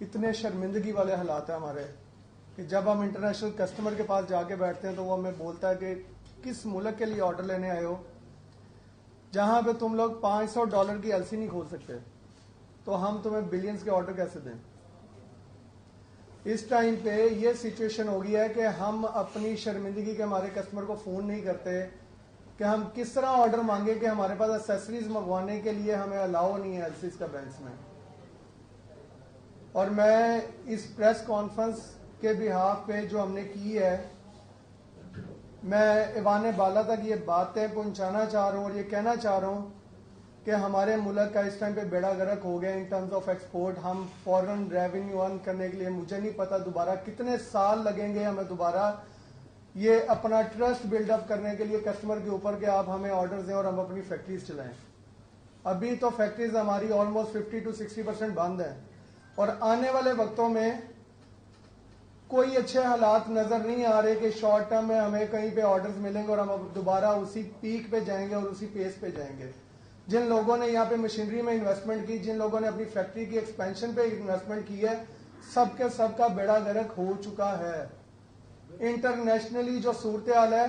इतने शर्मिंदगी वाले हालात है हमारे कि जब हम इंटरनेशनल कस्टमर के पास जाके बैठते हैं तो वो हमें बोलता है कि किस मुल्क के लिए ऑर्डर लेने आए हो, जहां पे तुम लोग $500 की एलसी नहीं खोल सकते, तो हम तुम्हें बिलियंस के ऑर्डर कैसे दें। इस टाइम पे ये सिचुएशन हो गई है कि हम अपनी शर्मिंदगी के हमारे कस्टमर को फोन नहीं करते कि हम किस तरह ऑर्डर मांगे कि हमारे पास एक्सेसरीज मंगवाने के लिए हमें अलाउ नहीं है एलसीज का बैंक्स में। और मैं इस प्रेस कॉन्फ्रेंस के बिहाफ पे जो हमने की है, मैं ईवान बाला तक ये बातें पहुंचाना चाह रहा हूँ और ये कहना चाह रहा हूँ कि हमारे मुल्क का इस टाइम पे बेड़ा गर्क हो गया इन टर्म्स ऑफ एक्सपोर्ट। हम फॉरेन रेवेन्यू अर्न करने के लिए, मुझे नहीं पता दोबारा कितने साल लगेंगे हमें दोबारा ये अपना ट्रस्ट बिल्डअप करने के लिए कस्टमर के ऊपर कि आप हमें ऑर्डर्स दें और हम अपनी फैक्ट्रीज चलाएं। अभी तो फैक्ट्रीज हमारी ऑलमोस्ट 50 to 60% बंद है और आने वाले वक्तों में कोई अच्छे हालात नजर नहीं आ रहे कि शॉर्ट टर्म में हमें कहीं पे ऑर्डर्स मिलेंगे और हम दोबारा उसी पीक पे जाएंगे और उसी पेस पे जाएंगे। जिन लोगों ने यहाँ पे मशीनरी में इन्वेस्टमेंट की, जिन लोगों ने अपनी फैक्ट्री की एक्सपेंशन पे इन्वेस्टमेंट की है, सबके सबका बेड़ा गर्क हो चुका है। इंटरनेशनली जो सूरत हाल है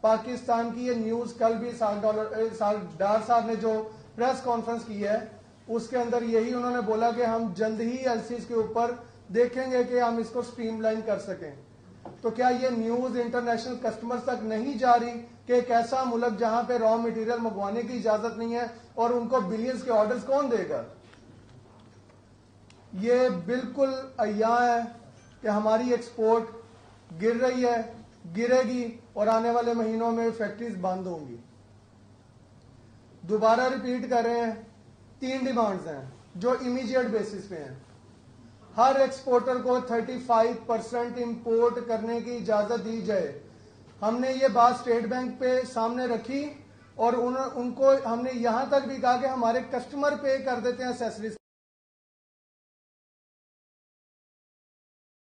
पाकिस्तान की, ये न्यूज कल भी डार साहब ने जो प्रेस कॉन्फ्रेंस की है उसके अंदर यही उन्होंने बोला कि हम जल्द ही एलसीज के ऊपर देखेंगे कि हम इसको स्ट्रीमलाइन कर सकें। तो क्या ये न्यूज इंटरनेशनल कस्टमर्स तक नहीं जा रही कि एक ऐसा मुल्क जहां पे रॉ मटेरियल मंगवाने की इजाजत नहीं है और उनको बिलियंस के ऑर्डर्स कौन देगा। ये बिल्कुल अय्या है कि हमारी एक्सपोर्ट गिर रही है, गिरेगी और आने वाले महीनों में फैक्ट्रीज बंद होंगी। दोबारा रिपीट कर रहे हैं, 3 डिमांड्स हैं जो इमीडिएट बेसिस पे हैं। हर एक्सपोर्टर को 35% इंपोर्ट करने की इजाजत दी जाए। हमने ये बात स्टेट बैंक पे सामने रखी और उनको हमने यहां तक भी कहा कि हमारे कस्टमर पे कर देते हैं एक्सेसरीज